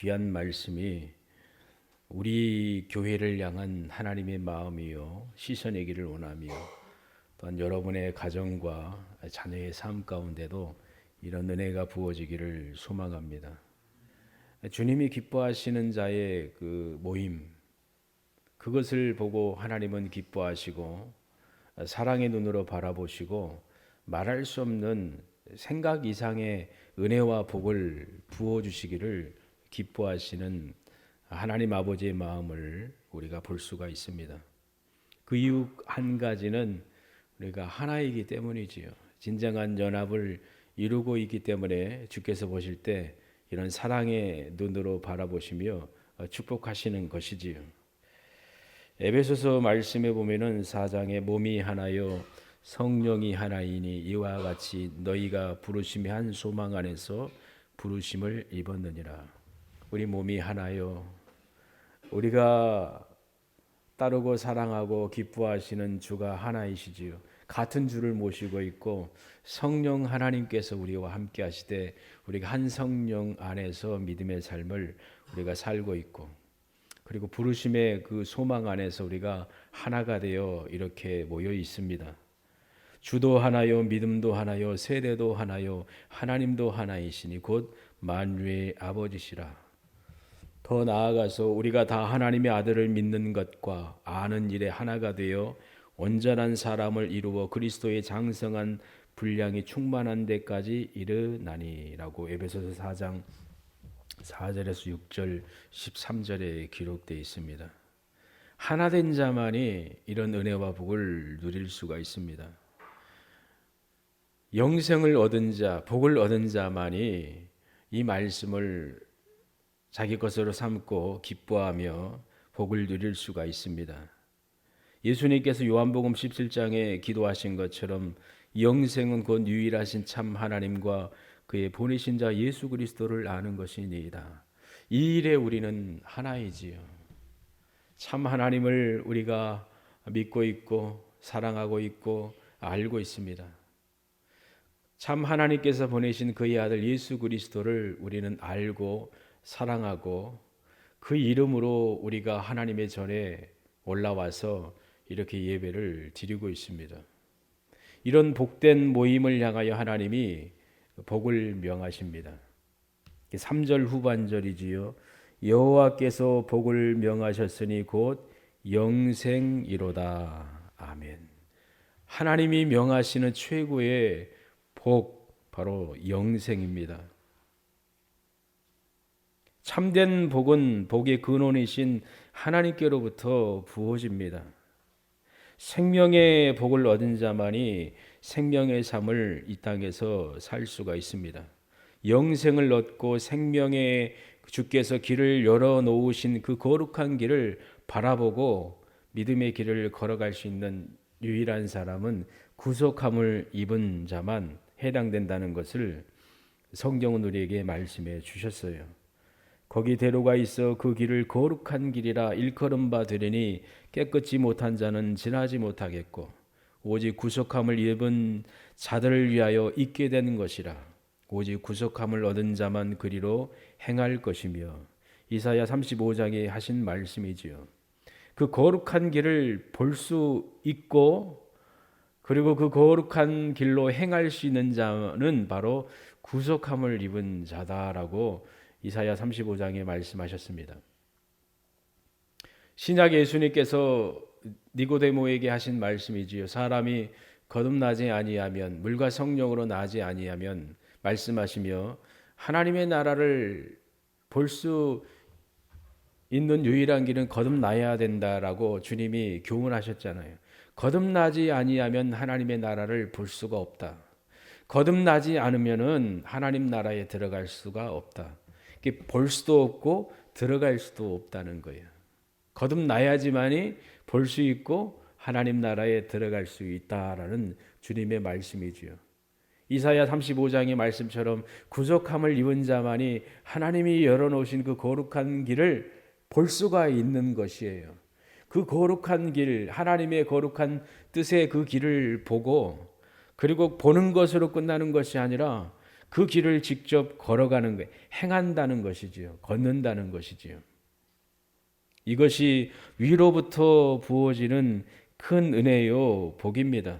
귀한 말씀이 우리 교회를 향한 하나님의 마음이요 시선이기를 원하며, 또한 여러분의 가정과 자녀의 삶 가운데도 이런 은혜가 부어지기를 소망합니다. 주님이 기뻐하시는 자의 그 모임, 그것을 보고 하나님은 기뻐하시고 사랑의 눈으로 바라보시고 말할 수 없는 생각 이상의 은혜와 복을 부어주시기를 기뻐하시는 하나님 아버지의 마음을 우리가 볼 수가 있습니다. 그 이유 한 가지는 우리가 하나이기 때문이지요. 진정한 연합을 이루고 있기 때문에 주께서 보실 때 이런 사랑의 눈으로 바라보시며 축복하시는 것이지요. 에베소서 말씀에 보면은 4장에 몸이 하나요 성령이 하나이니 이와 같이 너희가 부르심의 한 소망 안에서 부르심을 입었느니라. 우리 몸이 하나요. 우리가 따르고 사랑하고 기뻐하시는 주가 하나이시지요. 같은 주를 모시고 있고 성령 하나님께서 우리와 함께 하시되 우리가 한 성령 안에서 믿음의 삶을 우리가 살고 있고, 그리고 부르심의 그 소망 안에서 우리가 하나가 되어 이렇게 모여 있습니다. 주도 하나요, 믿음도 하나요, 세대도 하나요, 하나님도 하나이시니 곧 만유의 아버지시라. 더 나아가서 우리가 다 하나님의 아들을 믿는 것과 아는 일에 하나가 되어 온전한 사람을 이루어 그리스도의 장성한 분량이 충만한 데까지 이르나니라고 에베소서 4장 4절에서 6절 13절에 기록되어 있습니다. 하나된 자만이 이런 은혜와 복을 누릴 수가 있습니다. 영생을 얻은 자, 복을 얻은 자만이 이 말씀을 자기 것으로 삼고 기뻐하며 복을 누릴 수가 있습니다. 예수님께서 요한복음 17장에 기도하신 것처럼 영생은 곧 유일하신 참 하나님과 그의 보내신 자 예수 그리스도를 아는 것이니이다. 이 일에 우리는 하나이지요. 참 하나님을 우리가 믿고 있고 사랑하고 있고 알고 있습니다. 참 하나님께서 보내신 그의 아들 예수 그리스도를 우리는 알고 사랑하고 그 이름으로 우리가 하나님의 전에 올라와서 이렇게 예배를 드리고 있습니다. 이런 복된 모임을 향하여 하나님이 복을 명하십니다. 3절 후반절이지요. 여호와께서 복을 명하셨으니 곧 영생이로다. 아멘. 하나님이 명하시는 최고의 복, 바로 영생입니다. 참된 복은 복의 근원이신 하나님께로부터 부어집니다. 생명의 복을 얻은 자만이 생명의 삶을 이 땅에서 살 수가 있습니다. 영생을 얻고 생명의 주께서 길을 열어놓으신 그 거룩한 길을 바라보고 믿음의 길을 걸어갈 수 있는 유일한 사람은 구속함을 입은 자만 해당된다는 것을 성경은 우리에게 말씀해 주셨어요. 거기 대로가 있어 그 길을 거룩한 길이라 일컬음 바 되리니 깨끗이 못한 자는 지나지 못하겠고 오직 구속함을 입은 자들을 위하여 있게 된 것이라. 오직 구속함을 얻은 자만 그리로 행할 것이며, 이사야 35장에 하신 말씀이지요. 그 거룩한 길을 볼 수 있고 그리고 그 거룩한 길로 행할 수 있는 자는 바로 구속함을 입은 자다라고 이사야 35장에 말씀하셨습니다. 신약 예수님께서 니고데모에게 하신 말씀이지요. 사람이 거듭나지 아니하면, 물과 성령으로 나지 아니하면, 말씀하시며 하나님의 나라를 볼 수 있는 유일한 길은 거듭나야 된다라고 주님이 교훈하셨잖아요. 거듭나지 아니하면 하나님의 나라를 볼 수가 없다. 거듭나지 않으면은 하나님 나라에 들어갈 수가 없다. 볼 수도 없고 들어갈 수도 없다는 거예요. 거듭나야지만이 볼 수 있고 하나님 나라에 들어갈 수 있다라는 주님의 말씀이지요. 이사야 35장의 말씀처럼 구속함을 입은 자만이 하나님이 열어놓으신 그 거룩한 길을 볼 수가 있는 것이에요. 그 거룩한 길, 하나님의 거룩한 뜻의 그 길을 보고, 그리고 보는 것으로 끝나는 것이 아니라 그 길을 직접 걸어가는 거예요. 행한다는 것이지요. 걷는다는 것이지요. 이것이 위로부터 부어지는 큰 은혜요, 복입니다.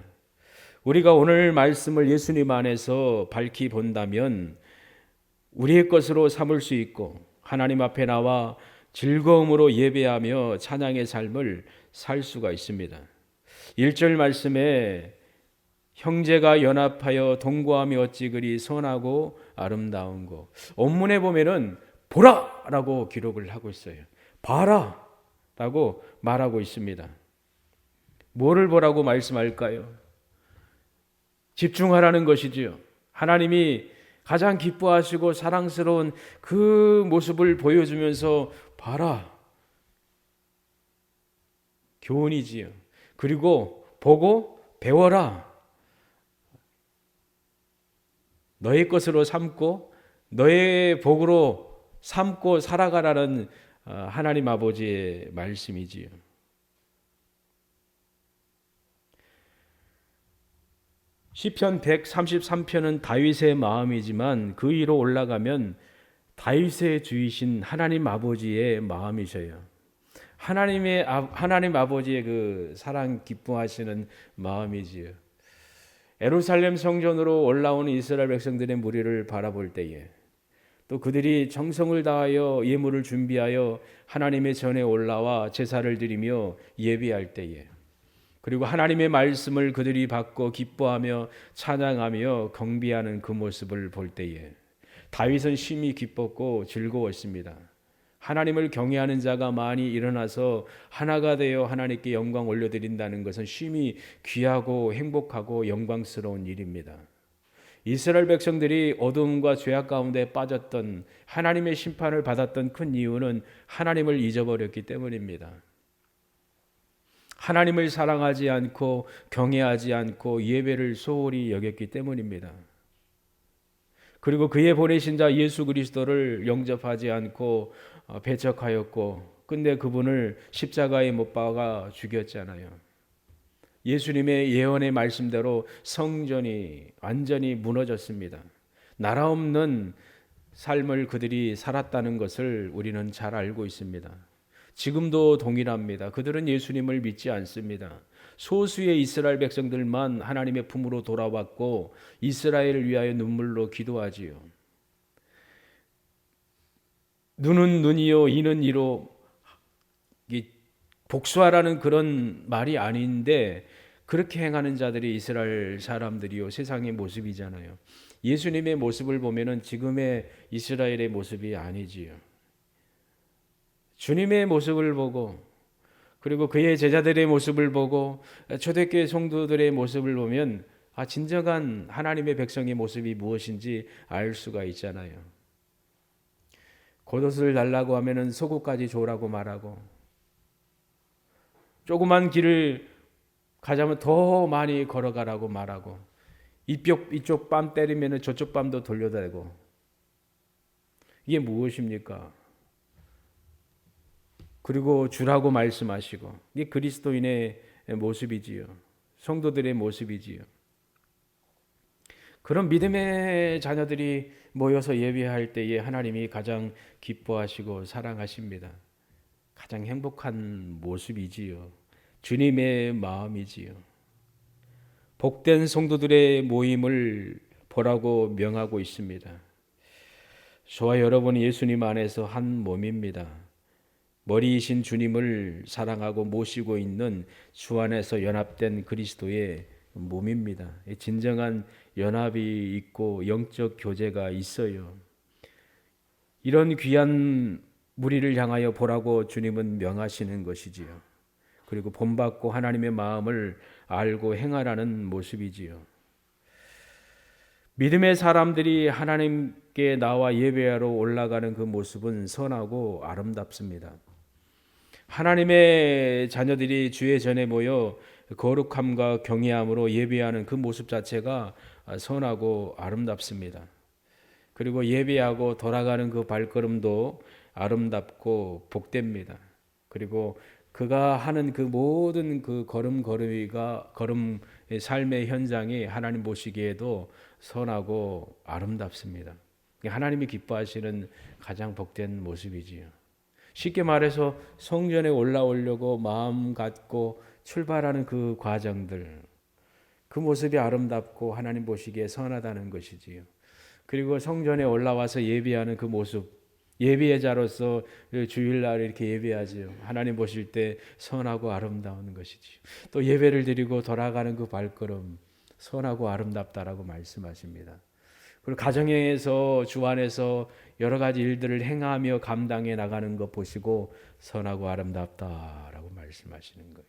우리가 오늘 말씀을 예수님 안에서 밝히 본다면 우리의 것으로 삼을 수 있고 하나님 앞에 나와 즐거움으로 예배하며 찬양의 삶을 살 수가 있습니다. 1절 말씀에 형제가 연합하여 동거하며 어찌 그리 선하고 아름다운고, 원문에 보면은 보라! 라고 기록을 하고 있어요. 봐라! 라고 말하고 있습니다. 뭐를 보라고 말씀할까요? 집중하라는 것이지요. 하나님이 가장 기뻐하시고 사랑스러운 그 모습을 보여주면서 봐라. 교훈이지요. 그리고 보고 배워라. 너의 것으로 삼고 너의 복으로 삼고 살아가라는 하나님 아버지의 말씀이지요. 시편 133편은 다윗의 마음이지만 그 위로 올라가면 다윗의 주이신 하나님 아버지의 마음이셔요. 하나님 아버지의 그 사랑 기뻐하시는 마음이지요. 예루살렘 성전으로 올라오는 이스라엘 백성들의 무리를 바라볼 때에, 또 그들이 정성을 다하여 예물을 준비하여 하나님의 전에 올라와 제사를 드리며 예배할 때에, 그리고 하나님의 말씀을 그들이 받고 기뻐하며 찬양하며 경배하는 그 모습을 볼 때에 다윗은 심히 기뻤고 즐거웠습니다. 하나님을 경외하는 자가 많이 일어나서 하나가 되어 하나님께 영광 올려드린다는 것은 심히 귀하고 행복하고 영광스러운 일입니다. 이스라엘 백성들이 어둠과 죄악 가운데 빠졌던, 하나님의 심판을 받았던 큰 이유는 하나님을 잊어버렸기 때문입니다. 하나님을 사랑하지 않고 경외하지 않고 예배를 소홀히 여겼기 때문입니다. 그리고 그의 보내신 자 예수 그리스도를 영접하지 않고 배척하였고, 근데 그분을 십자가에 못 박아 죽였잖아요. 예수님의 예언의 말씀대로 성전이 완전히 무너졌습니다. 나라 없는 삶을 그들이 살았다는 것을 우리는 잘 알고 있습니다. 지금도 동일합니다. 그들은 예수님을 믿지 않습니다. 소수의 이스라엘 백성들만 하나님의 품으로 돌아왔고 이스라엘을 위하여 눈물로 기도하지요. 눈은 눈이요 이는 이로, 복수하라는 그런 말이 아닌데 그렇게 행하는 자들이 이스라엘 사람들이요 세상의 모습이잖아요. 예수님의 모습을 보면은 지금의 이스라엘의 모습이 아니지요. 주님의 모습을 보고, 그리고 그의 제자들의 모습을 보고 초대교회 성도들의 모습을 보면 진정한 하나님의 백성의 모습이 무엇인지 알 수가 있잖아요. 겉옷을 달라고 하면은 속옷까지 줘라고 말하고, 조그만 길을 가자면 더 많이 걸어가라고 말하고, 이쪽 뺨 때리면은 저쪽 뺨도 돌려대고, 이게 무엇입니까? 그리고 주라고 말씀하시고, 이게 그리스도인의 모습이지요. 성도들의 모습이지요. 그런 믿음의 자녀들이 모여서 예배할 때에 하나님이 가장 기뻐하시고 사랑하십니다. 가장 행복한 모습이지요. 주님의 마음이지요. 복된 성도들의 모임을 보라고 명하고 있습니다. 저와 여러분이 예수님 안에서 한 몸입니다. 머리이신 주님을 사랑하고 모시고 있는 주 안에서 연합된 그리스도의 몸입니다. 진정한 연합이 있고 영적 교제가 있어요. 이런 귀한 무리를 향하여 보라고 주님은 명하시는 것이지요. 그리고 본받고 하나님의 마음을 알고 행하라는 모습이지요. 믿음의 사람들이 하나님께 나와 예배하러 올라가는 그 모습은 선하고 아름답습니다. 하나님의 자녀들이 주의 전에 모여 거룩함과 경외함으로 예배하는 그 모습 자체가 선하고 아름답습니다. 그리고 예배하고 돌아가는 그 발걸음도 아름답고 복됩니다. 그리고 그가 하는 그 모든 그 걸음걸이가 걸음의 삶의 현장이 하나님 보시기에도 선하고 아름답습니다. 하나님이 기뻐하시는 가장 복된 모습이지요. 쉽게 말해서 성전에 올라오려고 마음 갖고 출발하는 그 과정들, 그 모습이 아름답고 하나님 보시기에 선하다는 것이지요. 그리고 성전에 올라와서 예배하는 그 모습, 예배자로서 주일날 이렇게 예배하지요. 하나님 보실 때 선하고 아름다운 것이지요. 또 예배를 드리고 돌아가는 그 발걸음, 선하고 아름답다라고 말씀하십니다. 그리고 가정에서 주 안에서 여러 가지 일들을 행하며 감당해 나가는 것 보시고 선하고 아름답다라고 말씀하시는 거예요.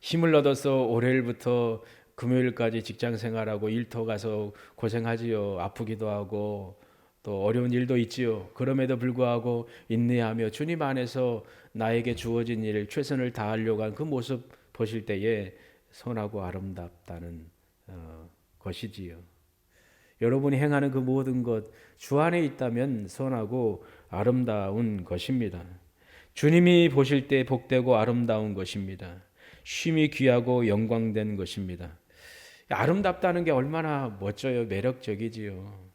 힘을 얻어서 월요일부터 금요일까지 직장 생활하고 일터 가서 고생하지요. 아프기도 하고 또 어려운 일도 있지요. 그럼에도 불구하고 인내하며 주님 안에서 나에게 주어진 일 최선을 다하려고 한 그 모습 보실 때에 선하고 아름답다는 것이지요. 여러분이 행하는 그 모든 것 주 안에 있다면 선하고 아름다운 것입니다. 주님이 보실 때 복되고 아름다운 것입니다. 쉼이 귀하고 영광된 것입니다. 아름답다는 게 얼마나 멋져요. 매력적이지요.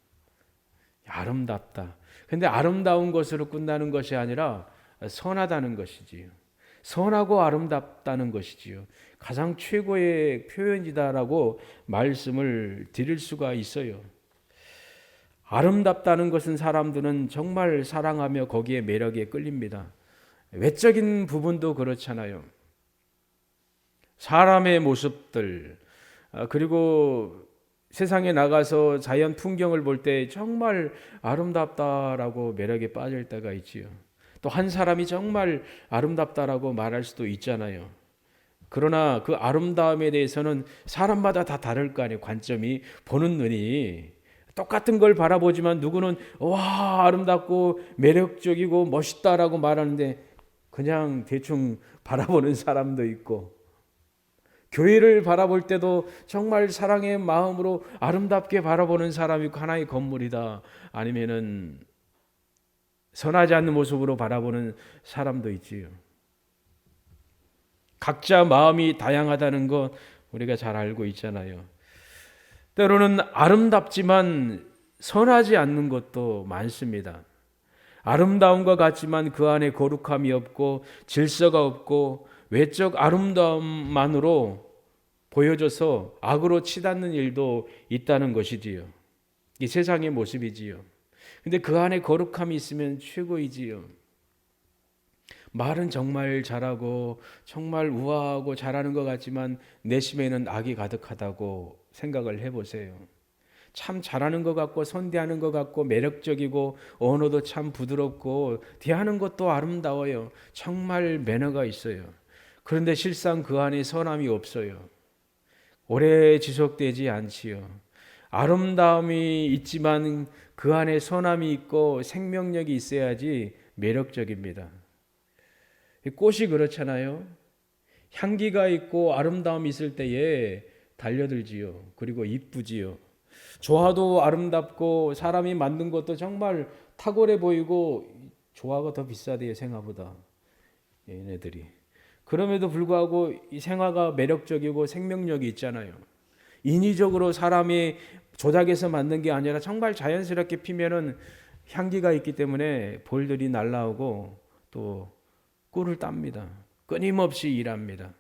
아름답다. 근데 아름다운 것으로 끝나는 것이 아니라 선하다는 것이지요. 선하고 아름답다는 것이지요. 가장 최고의 표현이다라고 말씀을 드릴 수가 있어요. 아름답다는 것은 사람들은 정말 사랑하며 거기에 매력에 끌립니다. 외적인 부분도 그렇잖아요. 사람의 모습들, 그리고 세상에 나가서 자연 풍경을 볼 때 정말 아름답다라고 매력에 빠질 때가 있지요. 또 한 사람이 정말 아름답다라고 말할 수도 있잖아요. 그러나 그 아름다움에 대해서는 사람마다 다 다를 거 아니에요. 관점이, 보는 눈이 똑같은 걸 바라보지만 누구는 와 아름답고 매력적이고 멋있다라고 말하는데 그냥 대충 바라보는 사람도 있고, 교회를 바라볼 때도 정말 사랑의 마음으로 아름답게 바라보는 사람이 있고 하나의 건물이다, 아니면은 선하지 않는 모습으로 바라보는 사람도 있지요. 각자 마음이 다양하다는 것 우리가 잘 알고 있잖아요. 때로는 아름답지만 선하지 않는 것도 많습니다. 아름다움과 같지만 그 안에 거룩함이 없고 질서가 없고 외적 아름다움만으로 보여져서 악으로 치닫는 일도 있다는 것이지요. 이 세상의 모습이지요. 근데 그 안에 거룩함이 있으면 최고이지요. 말은 정말 잘하고 정말 우아하고 잘하는 것 같지만 내심에는 악이 가득하다고 생각을 해보세요. 참 잘하는 것 같고 선대하는 것 같고 매력적이고 언어도 참 부드럽고 대하는 것도 아름다워요. 정말 매너가 있어요. 그런데 실상 그 안에 선함이 없어요. 오래 지속되지 않지요. 아름다움이 있지만 그 안에 선함이 있고 생명력이 있어야지 매력적입니다. 꽃이 그렇잖아요. 향기가 있고 아름다움이 있을 때에 달려들지요. 그리고 이쁘지요. 조화도 아름답고 사람이 만든 것도 정말 탁월해 보이고 조화가 더 비싸대요, 생화보다. 얘네들이. 그럼에도 불구하고 이 생화가 매력적이고 생명력이 있잖아요. 인위적으로 사람이 조작해서 만든 게 아니라 정말 자연스럽게 피면은 향기가 있기 때문에 볼들이 날아오고 또 꿀을 tab니다. 끊임없이 일합니다.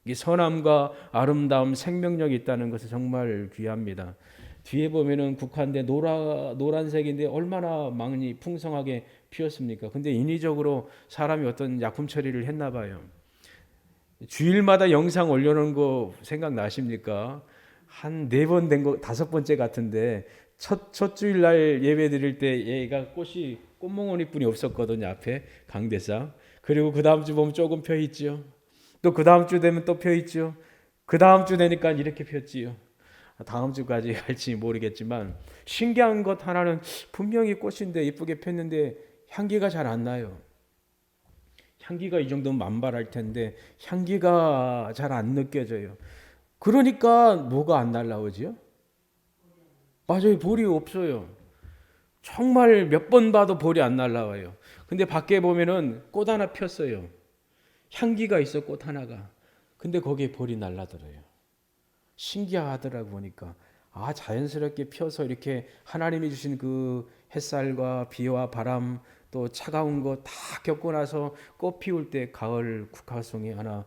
이 선함과 아름다움, 생명력이 있다는 것은 정말 귀합니다. 뒤에 보면은 국화인데 노란색인데 얼마나 많이 풍성하게 피었습니까? 근데 인위적으로 사람이 어떤 약품 처리를 했나 봐요. 주일마다 영상 올려놓은 거 생각나십니까? 한 4번 된 거 5번째 같은데 첫 주일날 예배 드릴 때 얘가 꽃몽오리뿐이 없었거든요. 앞에 강대상. 그리고 그 다음 주 보면 조금 펴 있죠. 또 그 다음 주 되면 또 펴 있죠. 그 다음 주 되니까 이렇게 폈지요. 다음 주까지 할지 모르겠지만 신기한 것 하나는 분명히 꽃인데 이쁘게 폈는데 향기가 잘 안 나요. 향기가 이 정도면 만발할 텐데 향기가 잘 안 느껴져요. 그러니까 뭐가 안 날라오지요? 맞아요. 볼이 없어요. 정말 몇 번 봐도 볼이 안 날라와요. 근데 밖에 보면은 꽃 하나 폈어요. 향기가 있어, 꽃 하나가. 근데 거기에 볼이 날라들어요. 신기하더라고 보니까. 아, 자연스럽게 펴서 이렇게 하나님이 주신 그 햇살과 비와 바람 또 차가운 거 다 겪고 나서 꽃 피울 때 가을 국화송이 하나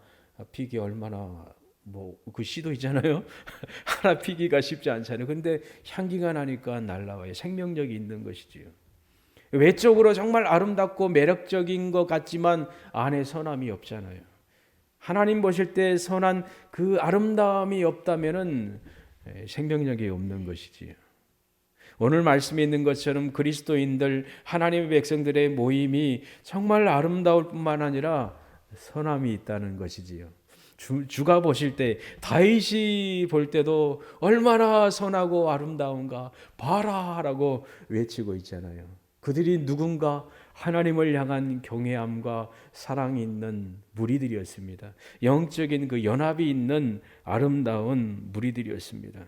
피기 얼마나 뭐 그 시도 있잖아요. 하나 피기가 쉽지 않잖아요. 근데 향기가 나니까 날라와요. 생명력이 있는 것이지요. 외적으로 정말 아름답고 매력적인 것 같지만 안에 선함이 없잖아요. 하나님 보실 때 선한 그 아름다움이 없다면은 생명력이 없는 것이지요. 오늘 말씀에 있는 것처럼 그리스도인들 하나님의 백성들의 모임이 정말 아름다울 뿐만 아니라 선함이 있다는 것이지요. 주가 보실 때 다윗이 볼 때도 얼마나 선하고 아름다운가 봐라라고 외치고 있잖아요. 그들이 누군가 하나님을 향한 경외함과 사랑이 있는 무리들이었습니다. 영적인 그 연합이 있는 아름다운 무리들이었습니다.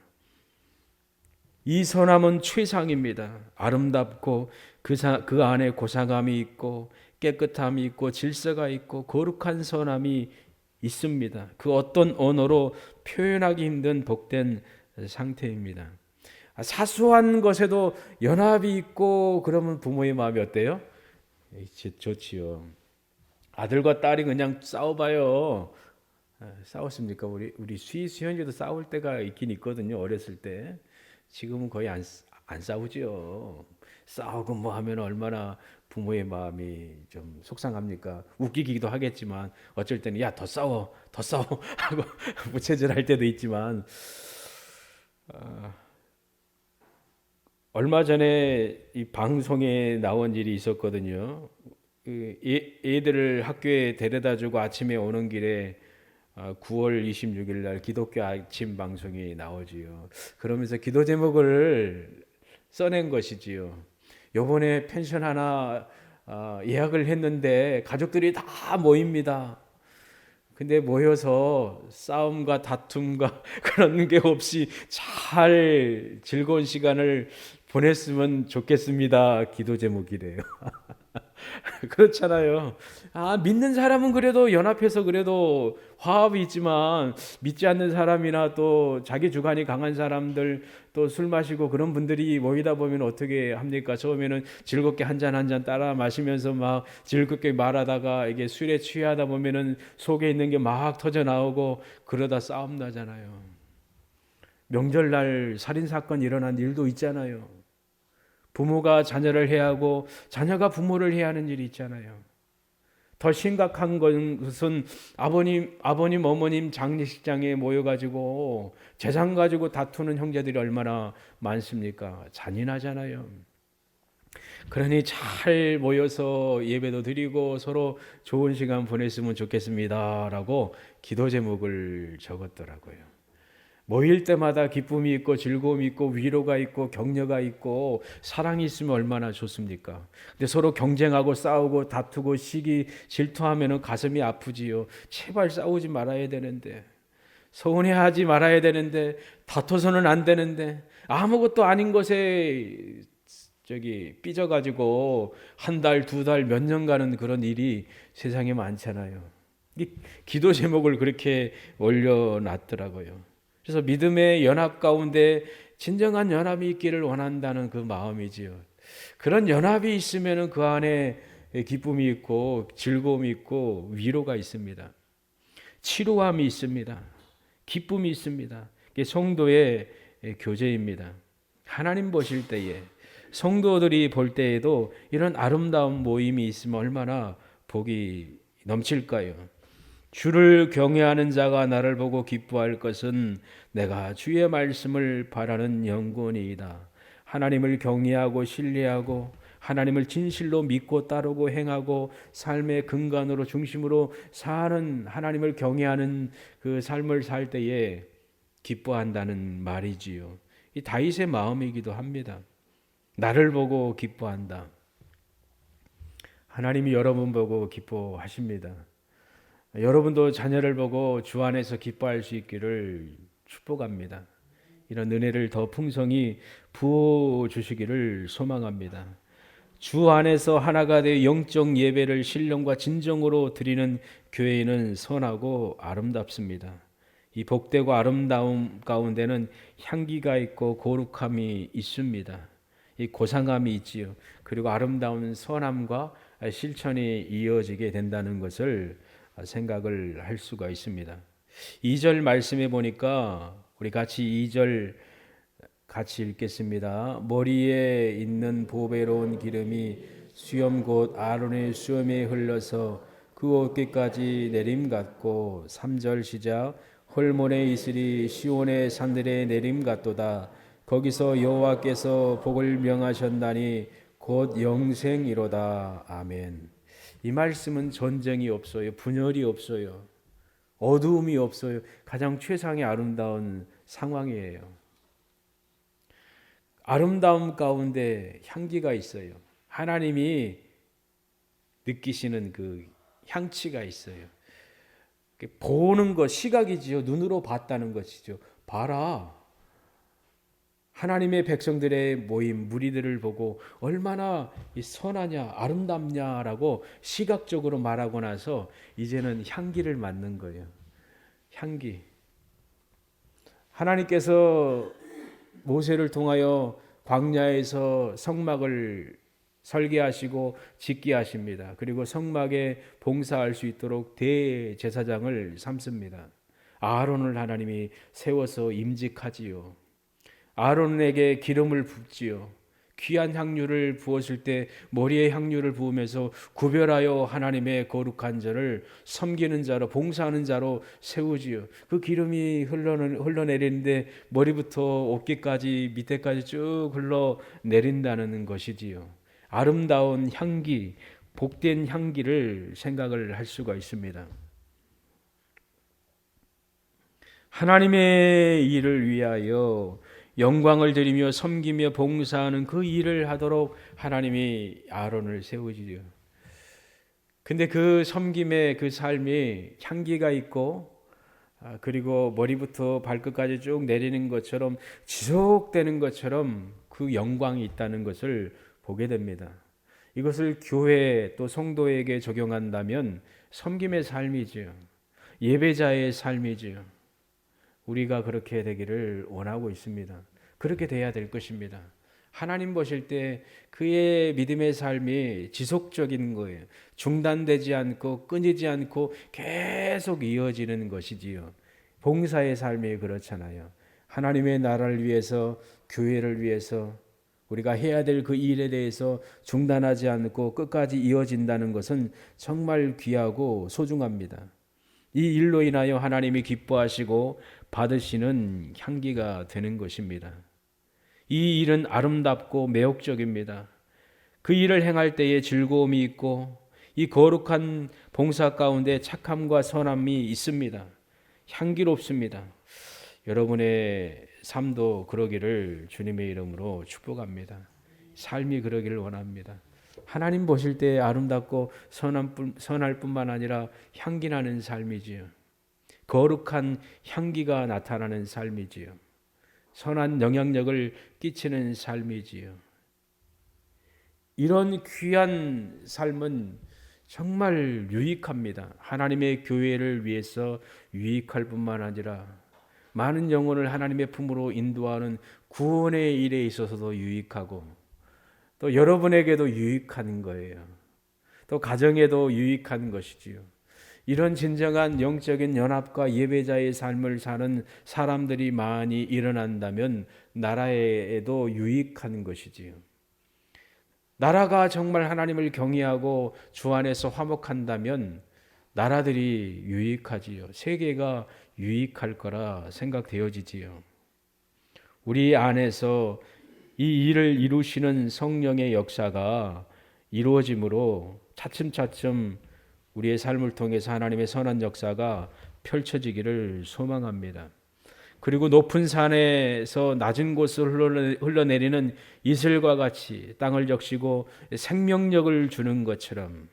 이 선함은 최상입니다. 아름답고 그 안에 고상함이 있고 깨끗함이 있고 질서가 있고 거룩한 선함이 있습니다. 그 어떤 언어로 표현하기 힘든 복된 상태입니다. 사소한 것에도 연합이 있고 그러면 부모의 마음이 어때요? 좋지요. 아들과 딸이 그냥 싸워봐요. 싸웠습니까? 우리 수현이도 싸울 때가 있긴 있거든요. 어렸을 때. 지금은 거의 안 싸우지요. 싸우고 뭐 하면 얼마나 부모의 마음이 좀 속상합니까? 웃기기도 하겠지만 어쩔 때는 야, 더 싸워 하고 부채질할 때도 있지만 얼마 전에 이 방송에 나온 일이 있었거든요. 애들을 학교에 데려다주고 아침에 오는 길에 9월 26일 날 기독교 아침 방송이 나오지요. 그러면서 기도 제목을 써낸 것이지요. 요번에 펜션 하나 예약을 했는데 가족들이 다 모입니다. 근데 모여서 싸움과 다툼과 그런 게 없이 잘 즐거운 시간을 보냈으면 좋겠습니다. 기도 제목이래요. 그렇잖아요. 믿는 사람은 그래도 연합해서 그래도 화합이 있지만 믿지 않는 사람이나 또 자기 주관이 강한 사람들 또 술 마시고 그런 분들이 모이다 보면 어떻게 합니까? 처음에는 즐겁게 한 잔 한 잔 따라 마시면서 막 즐겁게 말하다가 이게 술에 취하다 보면은 속에 있는 게 막 터져 나오고 그러다 싸움 나잖아요. 명절날 살인사건 일어난 일도 있잖아요. 부모가 자녀를 해하고 자녀가 부모를 해하는 일이 있잖아요. 더 심각한 것은 아버님, 어머님 장례식장에 모여가지고 재산 가지고 다투는 형제들이 얼마나 많습니까? 잔인하잖아요. 그러니 잘 모여서 예배도 드리고 서로 좋은 시간 보냈으면 좋겠습니다라고 기도 제목을 적었더라고요. 모일 때마다 기쁨이 있고 즐거움이 있고 위로가 있고 격려가 있고 사랑이 있으면 얼마나 좋습니까? 근데 서로 경쟁하고 싸우고 다투고 시기 질투하면 가슴이 아프지요. 제발 싸우지 말아야 되는데, 서운해하지 말아야 되는데, 다퉈서는 안 되는데, 아무것도 아닌 것에 삐져가지고 한 달, 두 달, 몇 년간은 그런 일이 세상에 많잖아요. 이 기도 제목을 그렇게 올려놨더라고요. 그래서 믿음의 연합 가운데 진정한 연합이 있기를 원한다는 그 마음이지요. 그런 연합이 있으면 그 안에 기쁨이 있고 즐거움이 있고 위로가 있습니다. 치료함이 있습니다. 기쁨이 있습니다. 이게 성도의 교제입니다. 하나님 보실 때에 성도들이 볼 때에도 이런 아름다운 모임이 있으면 얼마나 복이 넘칠까요? 주를 경외하는 자가 나를 보고 기뻐할 것은 내가 주의 말씀을 바라는 영혼이다. 하나님을 경외하고 신뢰하고 하나님을 진실로 믿고 따르고 행하고 삶의 근간으로 중심으로 사는 하나님을 경외하는 그 삶을 살 때에 기뻐한다는 말이지요. 이 다윗의 마음이기도 합니다. 나를 보고 기뻐한다. 하나님이 여러분 보고 기뻐하십니다. 여러분도 자녀를 보고 주 안에서 기뻐할 수 있기를 축복합니다. 이런 은혜를 더 풍성히 부어 주시기를 소망합니다. 주 안에서 하나가 되어 영적 예배를 신령과 진정으로 드리는 교회는 선하고 아름답습니다. 이 복되고 아름다움 가운데는 향기가 있고 거룩함이 있습니다. 이 고상함이 있지요. 그리고 아름다운 선함과 실천이 이어지게 된다는 것을 생각을 할 수가 있습니다. 2절 말씀해 보니까 우리 같이 2절 같이 읽겠습니다. 머리에 있는 보배로운 기름이 수염 곧 아론의 수염에 흘러서 그 어깨까지 내림 같고 3절 시작 헐몬에 이슬이 시온의 산들에 내림 같도다. 거기서 여호와께서 복을 명하셨나니 곧 영생이로다. 아멘. 이 말씀은 전쟁이 없어요. 분열이 없어요. 어두움이 없어요. 가장 최상의 아름다운 상황이에요. 아름다움 가운데 향기가 있어요. 하나님이 느끼시는 그 향취가 있어요. 보는 것, 시각이지요. 눈으로 봤다는 것이죠. 봐라. 하나님의 백성들의 모임, 무리들을 보고 얼마나 선하냐, 아름답냐라고 시각적으로 말하고 나서 이제는 향기를 맡는 거예요. 향기. 하나님께서 모세를 통하여 광야에서 성막을 설계하시고 짓게 하십니다. 그리고 성막에 봉사할 수 있도록 대제사장을 삼습니다. 아론을 하나님이 세워서 임직하지요. 아론에게 기름을 붓지요. 귀한 향유를 부었을 때 머리에 향유를 부으면서 구별하여 하나님의 거룩한 자를 섬기는 자로 봉사하는 자로 세우지요. 그 기름이 흘러내리는데 머리부터 어깨까지 밑에까지 쭉 흘러내린다는 것이지요. 아름다운 향기, 복된 향기를 생각을 할 수가 있습니다. 하나님의 일을 위하여 영광을 드리며 섬기며 봉사하는 그 일을 하도록 하나님이 아론을 세우지요. 근데 그 섬김의 그 삶이 향기가 있고 그리고 머리부터 발끝까지 쭉 내리는 것처럼 지속되는 것처럼 그 영광이 있다는 것을 보게 됩니다. 이것을 교회 또 성도에게 적용한다면 섬김의 삶이지요. 예배자의 삶이지요. 우리가 그렇게 되기를 원하고 있습니다. 그렇게 돼야 될 것입니다. 하나님 보실 때 그의 믿음의 삶이 지속적인 거예요. 중단되지 않고 끊이지 않고 계속 이어지는 것이지요. 봉사의 삶이 그렇잖아요. 하나님의 나라를 위해서, 교회를 위해서 우리가 해야 될 그 일에 대해서 중단하지 않고 끝까지 이어진다는 것은 정말 귀하고 소중합니다. 이 일로 인하여 하나님이 기뻐하시고 받으시는 향기가 되는 것입니다. 이 일은 아름답고 매혹적입니다. 그 일을 행할 때에 즐거움이 있고 이 거룩한 봉사 가운데 착함과 선함이 있습니다. 향기롭습니다. 여러분의 삶도 그러기를 주님의 이름으로 축복합니다. 삶이 그러기를 원합니다. 하나님 보실 때 아름답고 선할 뿐만 아니라 향기 나는 삶이지요. 거룩한 향기가 나타나는 삶이지요. 선한 영향력을 끼치는 삶이지요. 이런 귀한 삶은 정말 유익합니다. 하나님의 교회를 위해서 유익할 뿐만 아니라 많은 영혼을 하나님의 품으로 인도하는 구원의 일에 있어서도 유익하고 또 여러분에게도 유익한 거예요. 또 가정에도 유익한 것이지요. 이런 진정한 영적인 연합과 예배자의 삶을 사는 사람들이 많이 일어난다면 나라에도 유익한 것이지요. 나라가 정말 하나님을 경외하고 주 안에서 화목한다면 나라들이 유익하지요. 세계가 유익할 거라 생각되어지지요. 우리 안에서 이 일을 이루시는 성령의 역사가 이루어짐으로 차츰차츰 우리의 삶을 통해서 하나님의 선한 역사가 펼쳐지기를 소망합니다. 그리고 높은 산에서 낮은 곳을 흘러내리는 이슬과 같이 땅을 적시고 생명력을 주는 것처럼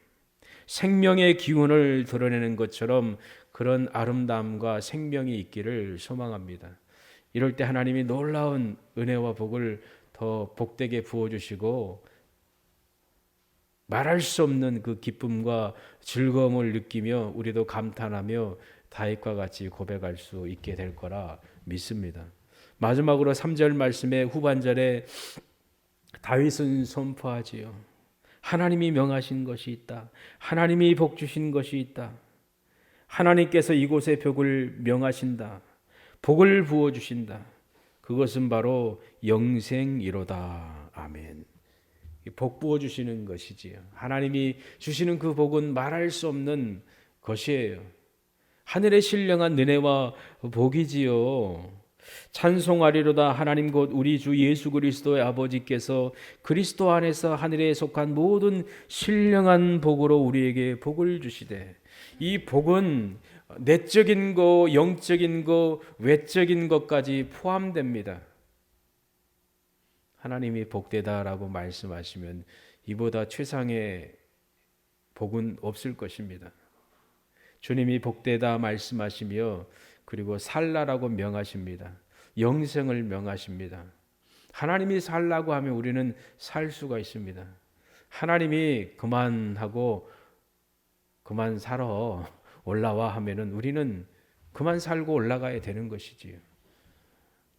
생명의 기운을 드러내는 것처럼 그런 아름다움과 생명이 있기를 소망합니다. 이럴 때 하나님이 놀라운 은혜와 복을 더 복되게 부어주시고 말할 수 없는 그 기쁨과 즐거움을 느끼며 우리도 감탄하며 다윗과 같이 고백할 수 있게 될 거라 믿습니다. 마지막으로 3절 말씀의 후반절에 다윗은 선포하지요. 하나님이 명하신 것이 있다. 하나님이 복 주신 것이 있다. 하나님께서 이곳에 벽을 명하신다. 복을 부어주신다. 그것은 바로 영생이로다. 아멘. 복 부어주시는 것이지요. 하나님이 주시는 그 복은 말할 수 없는 것이에요. 하늘의 신령한 은혜와 복이지요. 찬송하리로다. 하나님 곧 우리 주 예수 그리스도의 아버지께서 그리스도 안에서 하늘에 속한 모든 신령한 복으로 우리에게 복을 주시되, 이 복은 내적인 거, 영적인 거, 외적인 것까지 포함됩니다. 하나님이 복되다라고 말씀하시면 이보다 최상의 복은 없을 것입니다. 주님이 복되다 말씀하시며 그리고 살라라고 명하십니다. 영생을 명하십니다. 하나님이 살라고 하면 우리는 살 수가 있습니다. 하나님이 그만하고 그만 살아 올라와 하면은 우리는 그만 살고 올라가야 되는 것이지요.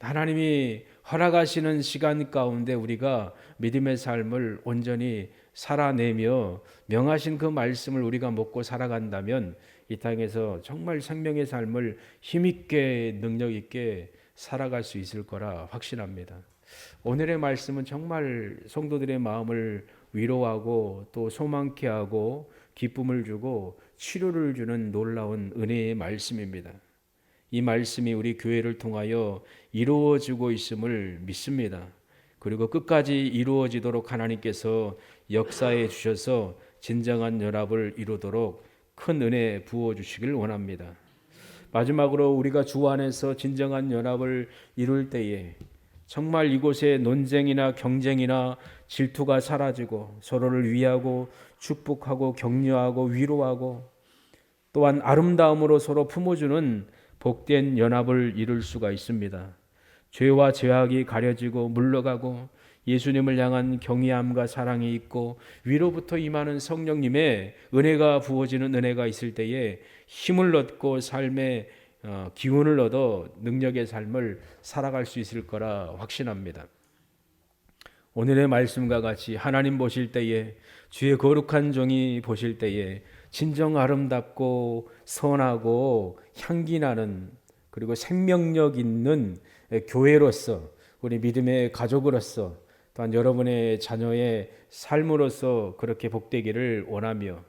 하나님이 허락하시는 시간 가운데 우리가 믿음의 삶을 온전히 살아내며 명하신 그 말씀을 우리가 먹고 살아간다면 이 땅에서 정말 생명의 삶을 힘있게 능력있게 살아갈 수 있을 거라 확신합니다. 오늘의 말씀은 정말 성도들의 마음을 위로하고 또 소망케 하고 기쁨을 주고 치료를 주는 놀라운 은혜의 말씀입니다. 이 말씀이 우리 교회를 통하여 이루어지고 있음을 믿습니다. 그리고 끝까지 이루어지도록 하나님께서 역사해 주셔서 진정한 연합을 이루도록 큰 은혜 부어주시길 원합니다. 마지막으로 우리가 주 안에서 진정한 연합을 이룰 때에 정말 이곳에 논쟁이나 경쟁이나 질투가 사라지고 서로를 위하고 축복하고 격려하고 위로하고 또한 아름다움으로 서로 품어주는 복된 연합을 이룰 수가 있습니다. 죄와 죄악이 가려지고 물러가고 예수님을 향한 경외함과 사랑이 있고 위로부터 임하는 성령님의 은혜가 부어지는 은혜가 있을 때에 힘을 얻고 삶의 기운을 얻어 능력의 삶을 살아갈 수 있을 거라 확신합니다. 오늘의 말씀과 같이 하나님 보실 때에 주의 거룩한 종이 보실 때에 진정 아름답고 선하고 향기 나는 그리고 생명력 있는 교회로서 우리 믿음의 가족으로서 또한 여러분의 자녀의 삶으로서 그렇게 복되기를 원하며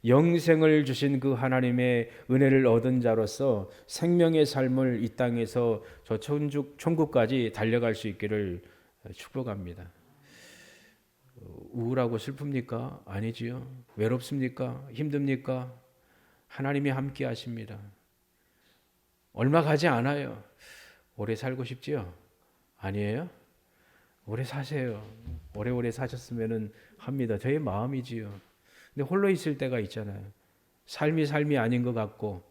영생을 주신 그 하나님의 은혜를 얻은 자로서 생명의 삶을 이 땅에서 저 천국까지 달려갈 수 있기를 축복합니다. 우울하고 슬픕니까? 아니지요. 외롭습니까? 힘듭니까? 하나님이 함께 하십니다. 얼마 가지 않아요. 오래 살고 싶지요? 아니에요? 오래 사세요. 오래오래 사셨으면 합니다. 저의 마음이지요. 근데 홀로 있을 때가 있잖아요. 삶이 아닌 것 같고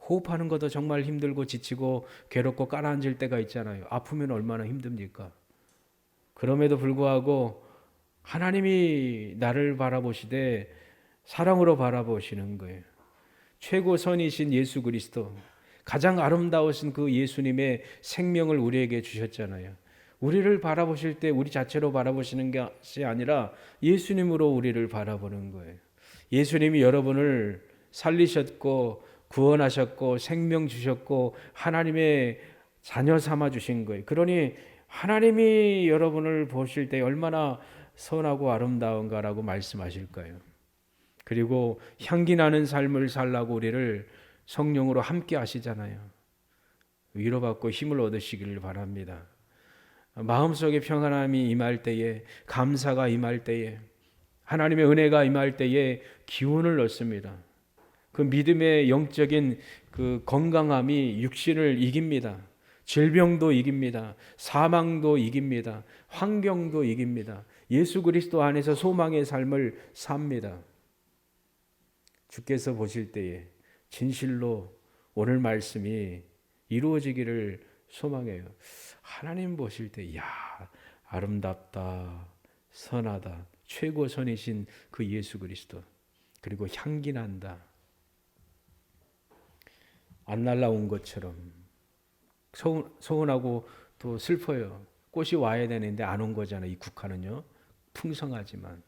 호흡하는 것도 정말 힘들고 지치고 괴롭고 가라앉을 때가 있잖아요. 아프면 얼마나 힘듭니까? 그럼에도 불구하고 하나님이 나를 바라보시되 사랑으로 바라보시는 거예요. 최고 선이신 예수 그리스도, 가장 아름다우신 그 예수님의 생명을 우리에게 주셨잖아요. 우리를 바라보실 때 우리 자체로 바라보시는 것이 아니라 예수님으로 우리를 바라보는 거예요. 예수님이 여러분을 살리셨고 구원하셨고 생명 주셨고 하나님의 자녀 삼아 주신 거예요. 그러니 하나님이 여러분을 보실 때 얼마나 선하고 아름다운가라고 말씀하실까요? 그리고 향기 나는 삶을 살라고 우리를 성령으로 함께 하시잖아요. 위로받고 힘을 얻으시기를 바랍니다. 마음속에 평안함이 임할 때에, 감사가 임할 때에, 하나님의 은혜가 임할 때에 기운을 얻습니다. 그 믿음의 영적인 그 건강함이 육신을 이깁니다. 질병도 이깁니다. 사망도 이깁니다. 환경도 이깁니다. 예수 그리스도 안에서 소망의 삶을 삽니다. 주께서 보실 때에 진실로 오늘 말씀이 이루어지기를 소망이에요. 하나님 보실 때, 야, 아름답다, 선하다, 최고선이신 그 예수 그리스도, 그리고 향기 난다. 안 날라온 것처럼 서운하고 또 슬퍼요. 꽃이 와야 되는데 안 온 거잖아요. 이 국화는요. 풍성하지만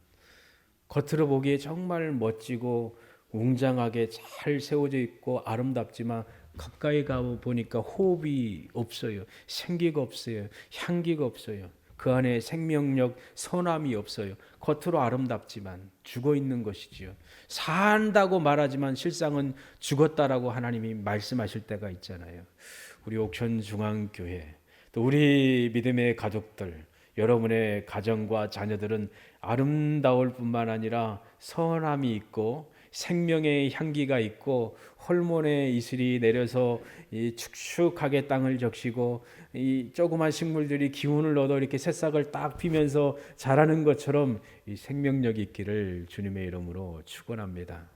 겉으로 보기에 정말 멋지고 웅장하게 잘 세워져 있고 아름답지만 가까이 가 보니까 호흡이 없어요. 생기가 없어요. 향기가 없어요. 그 안에 생명력, 선함이 없어요. 겉으로 아름답지만 죽어 있는 것이지요. 산다고 말하지만 실상은 죽었다라고 하나님이 말씀하실 때가 있잖아요. 우리 옥천중앙교회, 또 우리 믿음의 가족들, 여러분의 가정과 자녀들은 아름다울 뿐만 아니라 선함이 있고 생명의 향기가 있고 hormon의 이슬이 내려서 이 축축하게 땅을 적시고 이 조그만 식물들이 기운을 얻어 이렇게 새싹을 딱 피면서 자라는 것처럼 이 생명력이 있기를 주님의 이름으로 축원합니다.